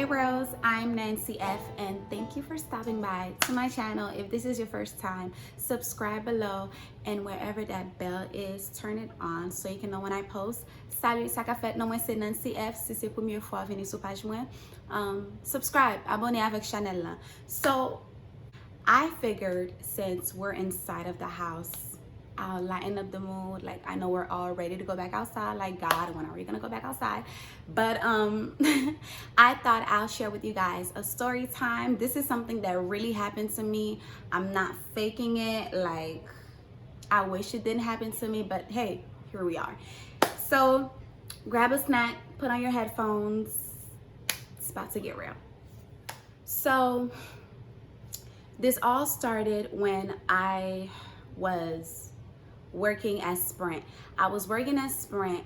Hey bros, I'm Nancy F and thank you for stopping by to my channel. If this is your first time, subscribe below and wherever that bell is, turn it on so you can know when I post. Salut, ça qu'a fait? Non, moi c'est Nancy F. Si c'est première fois venir sur page moi, subscribe, abonnez avec channel là. So I figured since we're inside of the house, I'll lighten up the mood. Like, I know we're all ready to go back outside. Like, God, when are we gonna go back outside? But I thought I'll share with you guys a story time. This is something that really happened to me. I'm not faking it. Like, I wish it didn't happen to me, but hey, here we are. So grab a snack, put on your headphones. It's about to get real. So this all started when I was working at Sprint. I was working at Sprint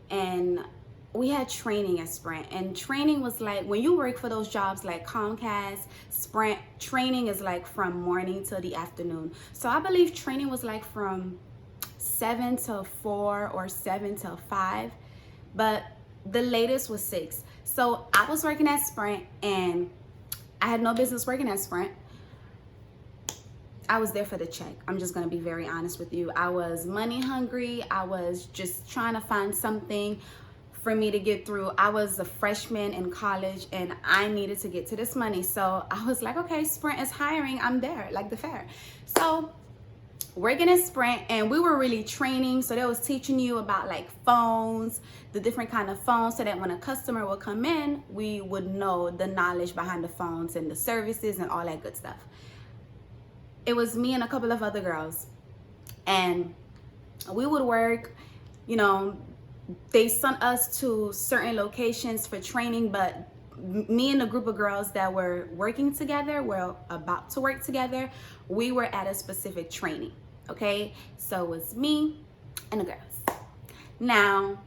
and we had training at Sprint, and training was like when you work for those jobs like Comcast, Sprint, training is like from morning till the afternoon. So I believe training was like from 7 till 4 or 7 till 5, but the latest was 6. So I was working at Sprint and I had no business working at Sprint. I was there for the check. I'm just gonna be very honest with you. I was money hungry. I was just trying to find something for me to get through. I was a freshman in college and I needed to get to this money. So I was like, okay, Sprint is hiring. I'm there, like the fair. So working at Sprint, and we were really training. So they was teaching you about like phones, the different kind of phones, so that when a customer would come in, we would know the knowledge behind the phones and the services and all that good stuff. It was me and a couple of other girls, and we would work, you know, they sent us to certain locations for training, but me and a group of girls that were working together, were about to work together, we were at a specific training, okay? So it was me and the girls. Now,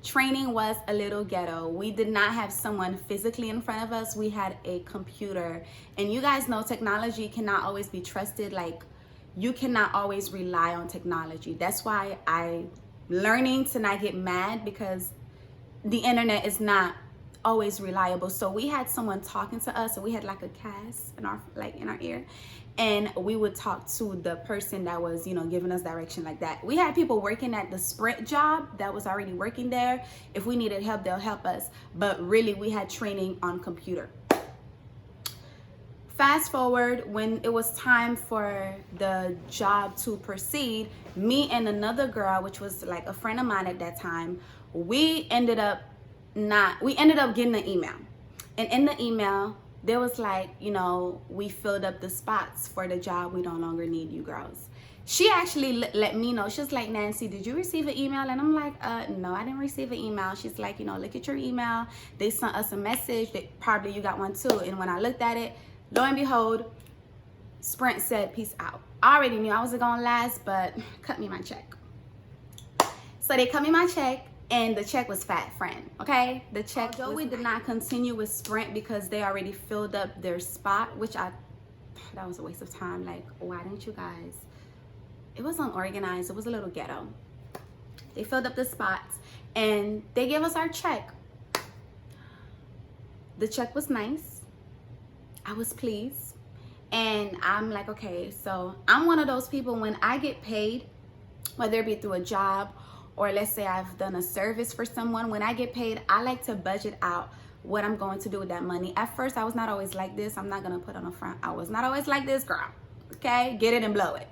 training was a little ghetto. We did not have someone physically in front of us. We had a computer. And you guys know technology cannot always be trusted. Like, you cannot always rely on technology. That's why I'm learning to not get mad, because the internet is not always reliable. So we had someone talking to us, and we had like a cast in our ear, and we would talk to the person that was, you know, giving us direction like that. We had people working at the Sprint job that was already working there. If we needed help, they'll help us. But really, we had training on computer. Fast forward, when it was time for the job to proceed, me and another girl, which was like a friend of mine at that time, we ended up getting an email. And in the email, there was like, you know, we filled up the spots for the job. We no longer need you girls. She actually let me know. She was like, Nancy, did you receive an email? And I'm like, no, I didn't receive an email. She's like, you know, look at your email. They sent us a message that probably you got one too. And when I looked at it, lo and behold, Sprint said, peace out. I already knew I wasn't gonna last, but cut me my check. So they cut me my check. And the check was fat, friend, okay? The check, although we did not continue with Sprint because they already filled up their spot, which that was a waste of time. Like, why didn't you guys? It was unorganized. It was a little ghetto. They filled up the spots and they gave us our check. The check was nice. I was pleased. And I'm like, okay, so I'm one of those people, when I get paid, whether it be through a job or let's say I've done a service for someone, when I get paid, I like to budget out what I'm going to do with that money. At first, I was not always like this. I'm not gonna put on the front. I was not always like this, girl. Okay, get it and blow it.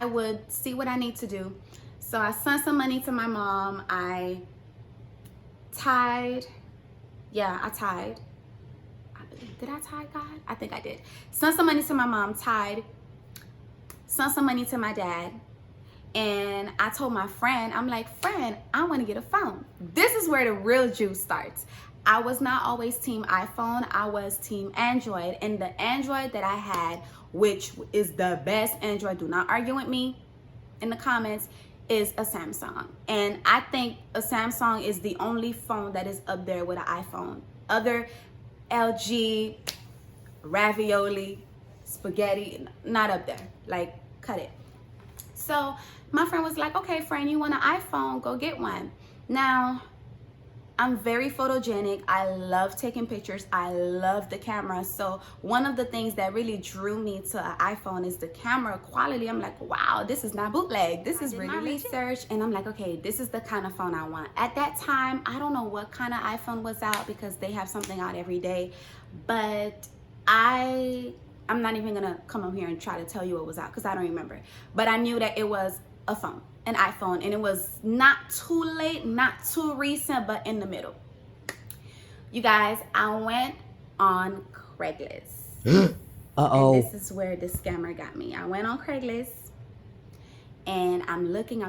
I would see what I need to do. So I sent some money to my mom. I tied. Yeah, I tied. Did I tie, God? I think I did. Sent some money to my mom, tied. Sent some money to my dad. And I told my friend, I'm like, friend, I want to get a phone. This is where the real juice starts. I was not always team iPhone. I was team Android. And the Android that I had, which is the best Android, do not argue with me in the comments, is a Samsung. And I think a Samsung is the only phone that is up there with an iPhone. Other LG, ravioli, spaghetti, not up there. Like, cut it. So my friend was like, okay, friend, you want an iPhone? Go get one. Now, I'm very photogenic. I love taking pictures. I love the camera. So one of the things that really drew me to an iPhone is the camera quality. I'm like, wow, this is not bootleg. This is really legit. Research, and I'm like, okay, this is the kind of phone I want. At that time, I don't know what kind of iPhone was out because they have something out every day. But I'm not even gonna come up here and try to tell you what was out because I don't remember. But I knew that it was a phone, an iPhone, and it was not too late, not too recent, but in the middle. You guys, I went on Craigslist. Uh-oh. And this is where the scammer got me. I went on Craigslist and I'm looking,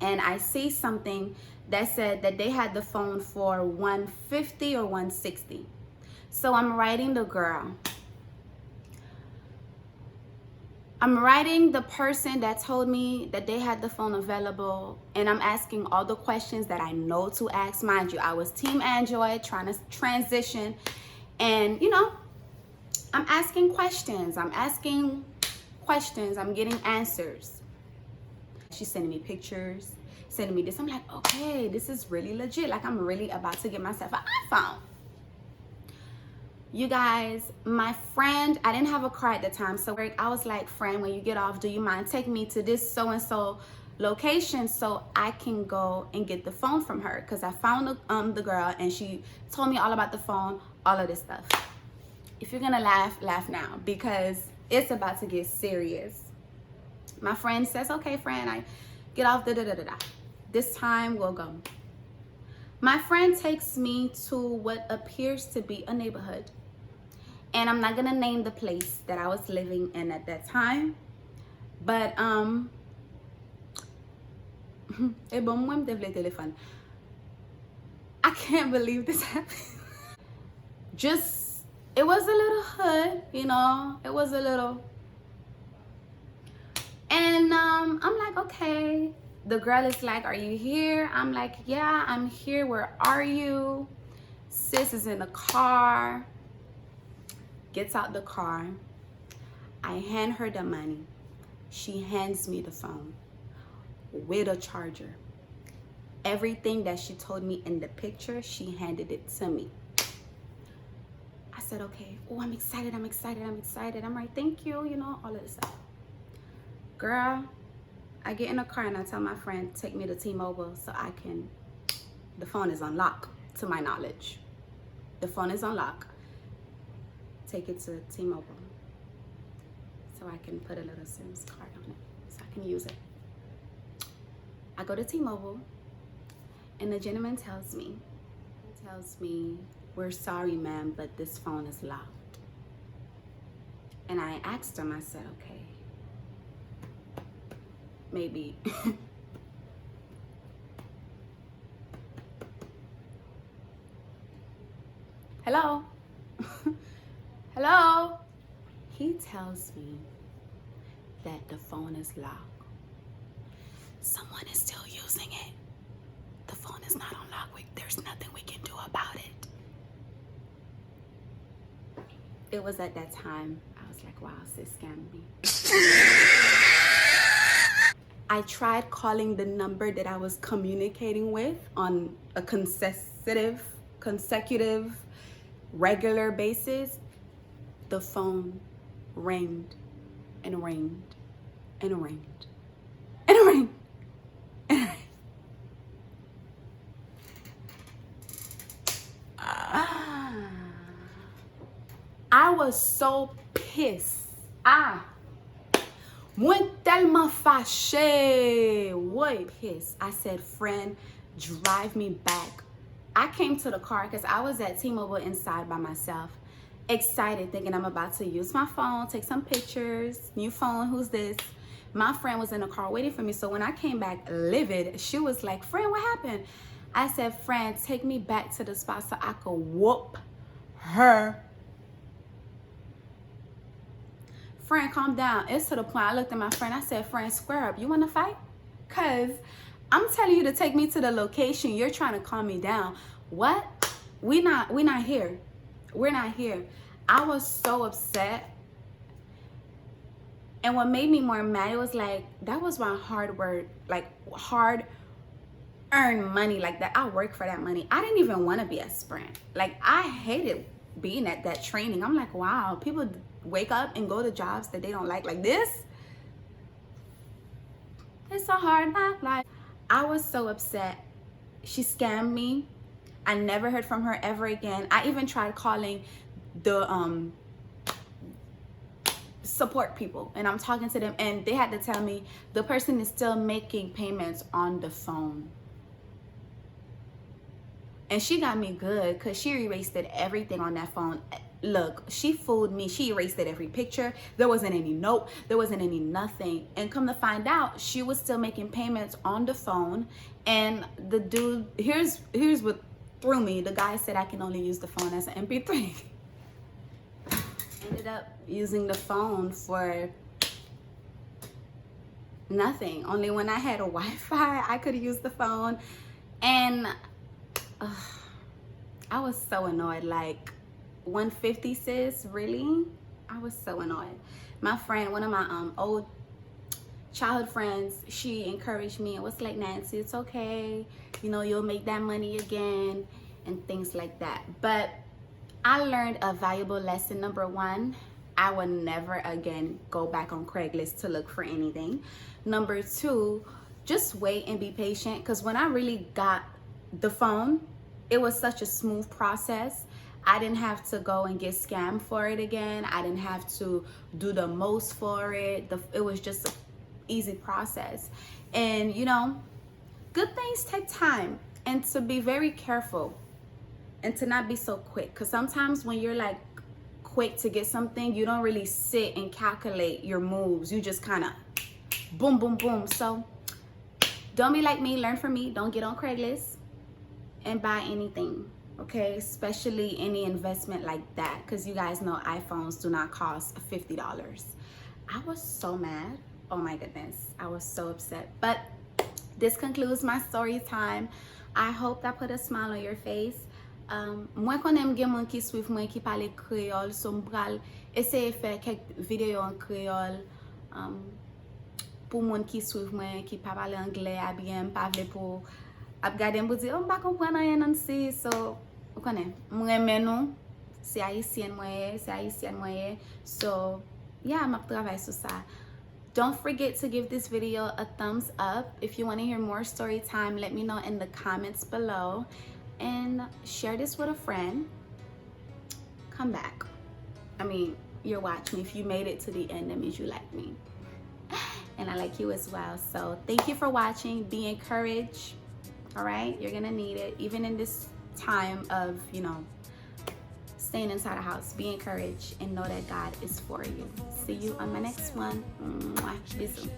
and I see something that said that they had the phone for $150 or $160. So I'm writing the girl. I'm writing the person that told me that they had the phone available, and I'm asking all the questions that I know to ask. Mind you, I was Team Android trying to transition, and you know, I'm asking questions. I'm getting answers. She's sending me pictures, sending me this. I'm like, okay, this is really legit. Like, I'm really about to get myself an iPhone. You guys, my friend, I didn't have a car at the time, so I was like, friend, when you get off, do you mind taking me to this so-and-so location so I can go and get the phone from her? Because I found the girl, and she told me all about the phone, all of this stuff. If you're gonna laugh, laugh now, because it's about to get serious. My friend says, okay, friend, I get off, da-da-da-da-da. This time we'll go. My friend takes me to what appears to be a neighborhood. And I'm not gonna name the place that I was living in at that time, but I can't believe this happened. It was a little hood, you know, it was a little, and I'm like, okay. The girl is like, are you here? I'm like, yeah, I'm here. Where are you? Sis is in the car. Gets out the car. I hand her the money. She hands me the phone with a charger. Everything that she told me in the picture, she handed it to me. I said, okay. Oh, I'm excited. I'm like, thank you, you know, all of this stuff. Girl, I get in the car and I tell my friend, take me to T-Mobile so I can, the phone is on lock, to my knowledge. The phone is on lock. Take it to T-Mobile so I can put a little SIM card on it so I can use it. I go to T-Mobile and the gentleman tells me, we're sorry, ma'am, but this phone is locked. And I asked him, I said, okay, maybe. Hello? Hello? He tells me that the phone is locked. Someone is still using it. The phone is not on lock. There's nothing we can do about it. It was at that time, I was like, wow, sis scammed me. I tried calling the number that I was communicating with on a consecutive, regular basis. The phone ringed and ringed and ringed and ringed and ringed. I was so pissed. Went tellement fâché. Way pissed. I said, friend, drive me back. I came to the car because I was at T-Mobile inside by myself. Excited, thinking I'm about to use my phone, take some pictures. New phone, who's this? My friend was in the car waiting for me. So when I came back livid, she was like, friend, what happened? I said, friend, take me back to the spot so I could whoop her. Friend, calm down. It's to the point I looked at my friend. I said, friend, square up. You want to fight? Because I'm telling you to take me to the location. You're trying to calm me down. What? We're not here. We're not here. I was so upset. And what made me more mad, it was like, that was my hard earn money like that. I work for that money. I didn't even want to be at Sprint. Like, I hated being at that training. I'm like, wow, people wake up and go to jobs that they don't like this. It's a hard life. I was so upset. She scammed me. I never heard from her ever again. I even tried calling the support people, and I'm talking to them, and they had to tell me the person is still making payments on the phone. And she got me good because she erased everything on that phone. Look, she fooled me. She erased every picture. There wasn't any note. There wasn't any nothing. And come to find out, she was still making payments on the phone. And the dude, here's what threw me. The guy said I can only use the phone as an MP3. Ended up using the phone for nothing. Only when I had a Wi-Fi, I could use the phone. And I was so annoyed. Like, 150, sis, really? I was so annoyed. My friend, one of my old childhood friends, she encouraged me and was like, Nancy, it's okay, you know, you'll make that money again and things like that. But I learned a valuable lesson. Number one, I will never again go back on Craigslist to look for anything. Number two, just wait and be patient, because when I really got the phone, it was such a smooth process. I didn't have to go and get scammed for it again. I didn't have to do the most for it. It was just an easy process. And you know, good things take time, and to be very careful and to not be so quick, because sometimes when you're like quick to get something, you don't really sit and calculate your moves. You just kind of boom, boom, boom. So don't be like me. Learn from me. Don't get on Craigslist and buy anything, okay? Especially any investment like that, because you guys know iPhones do not cost $50. I was so mad. Oh my goodness, I was so upset. But this concludes my story time. I hope that put a smile on your face. Mwen konem gen moun ki suiv mwen ki pale kreol, so mbral eseye fè kek video en kreol pou moun ki suiv mwen ki pa pale anglais, abyen pa vle pou ap gade m pou di, oh, mba kompren an yon si. So, ou konen, mwen men nou, se Haitien mwenye, so, yeah, map travay sou sa. Don't forget to give this video a thumbs up. If you want to hear more story time, let me know in the comments below. And share this with a friend. Come back. I mean, you're watching. If you made it to the end, that means you like me. And I like you as well. So thank you for watching. Be encouraged. All right? You're going to need it. Even in this time of, you know, staying inside the house. Be encouraged and know that God is for you. See you on my next one. Muah, bizou.